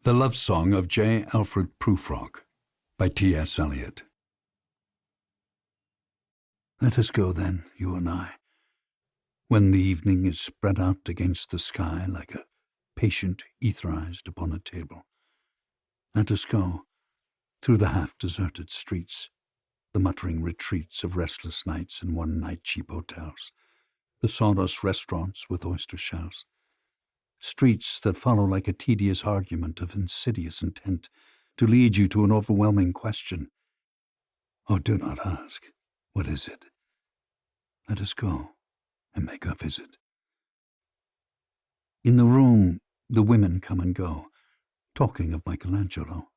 The Love Song of J. Alfred Prufrock by T.S. Eliot. Let us go then, you and I, when the evening is spread out against the sky like a patient etherized upon a table. Let us go through the half-deserted streets, the muttering retreats of restless nights in one-night cheap hotels, the sawdust restaurants with oyster shells, streets that follow like a tedious argument of insidious intent to lead you to an overwhelming question. Oh, do not ask, what is it? Let us go and make our visit. In the room, the women come and go, talking of Michelangelo.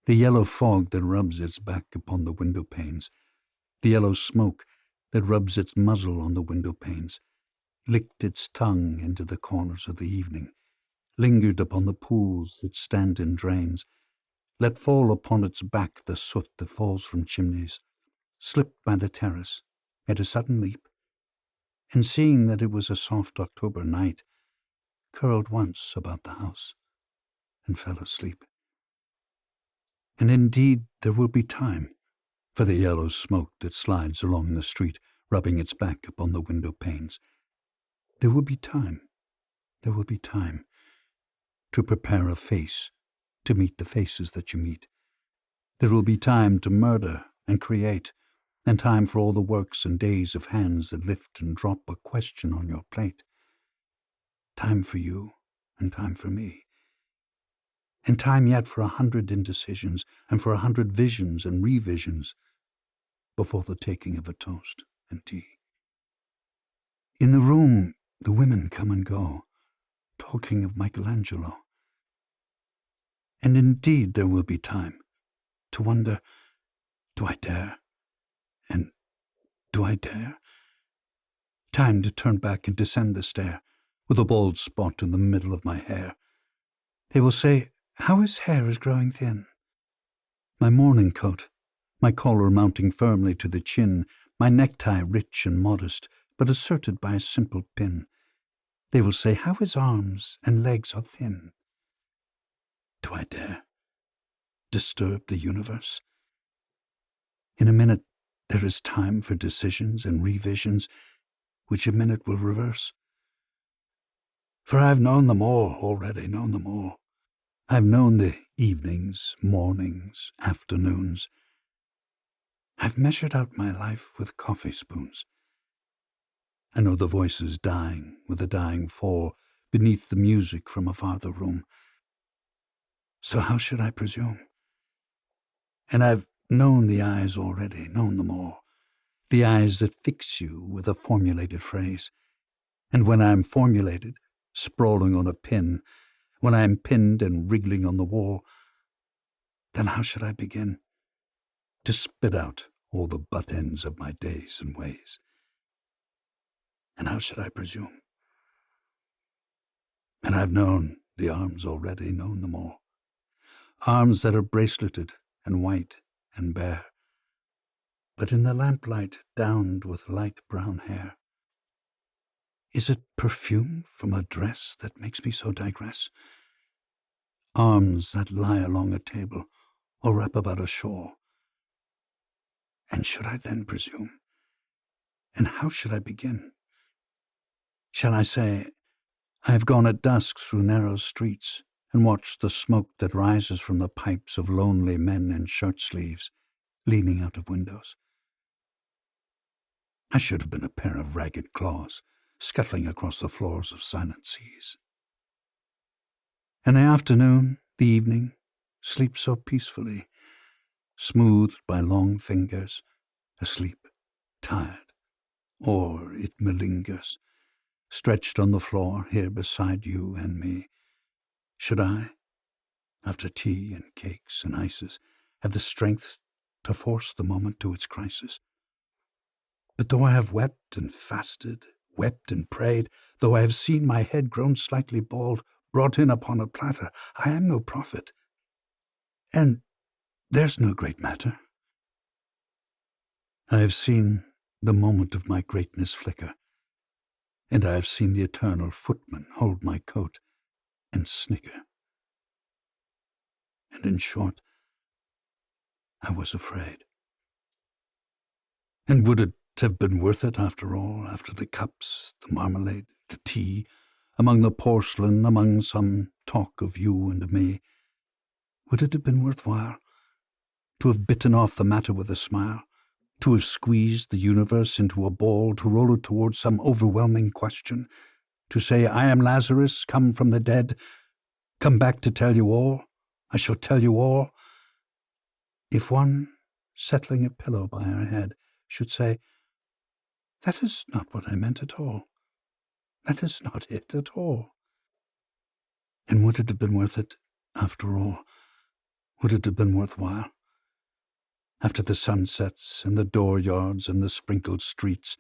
The yellow fog that rubs its back upon the window panes, the yellow smoke that rubs its muzzle on the window panes, licked its tongue into the corners of the evening, lingered upon the pools that stand in drains, let fall upon its back the soot that falls from chimneys, slipped by the terrace, made a sudden leap, and seeing that it was a soft October night, curled once about the house and fell asleep. And indeed there will be time for the yellow smoke that slides along the street, rubbing its back upon the window panes. There will be time to prepare a face to meet the faces that you meet. There will be time to murder and create, and time for all the works and days of hands that lift and drop a question on your plate. Time for you and time for me. And time yet for 100 indecisions and for 100 visions and revisions before the taking of a toast and tea. In the room, the women come and go, talking of Michelangelo. And indeed there will be time to wonder, do I dare? And do I dare? Time to turn back and descend the stair with a bald spot in the middle of my hair. They will say, how his hair is growing thin. My morning coat, my collar mounting firmly to the chin, my necktie rich and modest, but asserted by a simple pin. They will say, how his arms and legs are thin. Do I dare disturb the universe? In a minute there is time for decisions and revisions, which a minute will reverse. For I've known them all already, known them all. I've known the evenings, mornings, afternoons. I've measured out my life with coffee spoons. I know the voices dying with a dying fall beneath the music from a farther room. So how should I presume? And I've known the eyes already, known them all. The eyes that fix you with a formulated phrase. And when I'm formulated, sprawling on a pin, when I'm pinned and wriggling on the wall, then how should I begin to spit out all the butt ends of my days and ways? And how should I presume? And I've known the arms already, known them all. Arms that are braceleted and white and bare, but in the lamplight downed with light brown hair. Is it perfume from a dress that makes me so digress? Arms that lie along a table or wrap about a shawl. And should I then presume? And how should I begin? Shall I say, I have gone at dusk through narrow streets and watched the smoke that rises from the pipes of lonely men in shirt-sleeves leaning out of windows? I should have been a pair of ragged claws scuttling across the floors of silent seas. And the afternoon, the evening, sleeps so peacefully, smoothed by long fingers, asleep, tired, or it malingers, stretched on the floor here beside you and me. Should I, after tea and cakes and ices, have the strength to force the moment to its crisis? But though I have wept and fasted, wept and prayed, though I have seen my head grown slightly bald, brought in upon a platter, I am no prophet. And there's no great matter. I have seen the moment of my greatness flicker, and I have seen the eternal footman hold my coat and snicker. and in short, I was afraid. And would it have been worth it after all, after the cups, the marmalade, the tea, among the porcelain, among some talk of you and me? Would it have been worthwhile to have bitten off the matter with a smile, to have squeezed the universe into a ball, to roll it towards some overwhelming question, to say, I am Lazarus, come from the dead, come back to tell you all, I shall tell you all? If one, settling a pillow by her head, should say, that is not what I meant at all. That is not it at all. And would it have been worth it, after all? Would it have been worthwhile? After the sunsets and the dooryards and the sprinkled streets,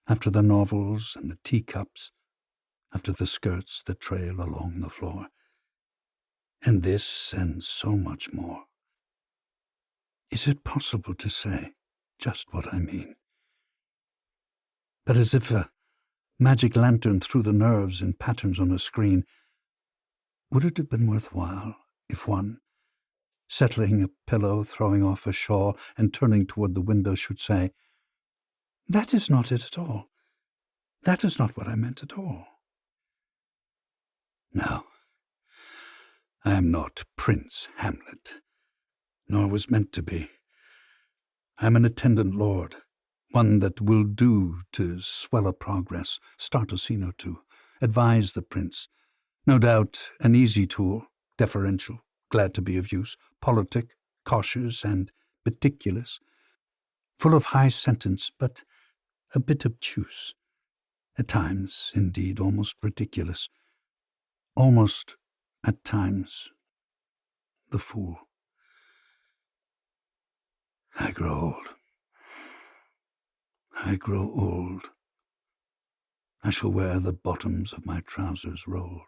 after the novels and the teacups, after the skirts that trail along the floor, and this and so much more. Is it possible to say just what I mean? But as if a magic lantern threw the nerves in patterns on a screen, would it have been worthwhile if one, settling a pillow, throwing off a shawl, and turning toward the window should say, that is not it at all. That is not what I meant at all. No, I am not Prince Hamlet, nor was meant to be. I am an attendant lord, one that will do to swell a progress, start a scene or two, advise the prince. No doubt an easy tool, deferential, glad to be of use, politic, cautious, and meticulous, full of high sentence, but a bit obtuse, at times, indeed, almost ridiculous, almost, at times, the fool. I grow old. I grow old. I shall wear the bottoms of my trousers rolled.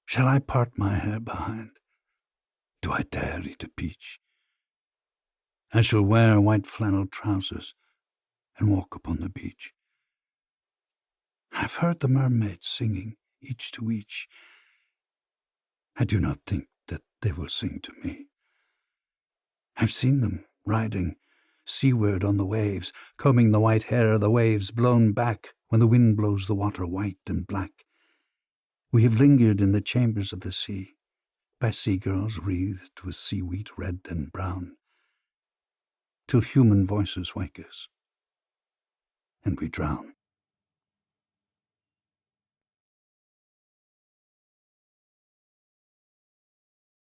Shall I part my hair behind? Do I dare eat a peach? I shall wear white flannel trousers and walk upon the beach. I've heard the mermaids singing, each to each. I do not think that they will sing to me. I've seen them riding seaward on the waves, combing the white hair of the waves blown back when the wind blows the water white and black. We have lingered in the chambers of the sea, by sea-girls wreathed with seaweed red and brown, till human voices wake us, and we drown.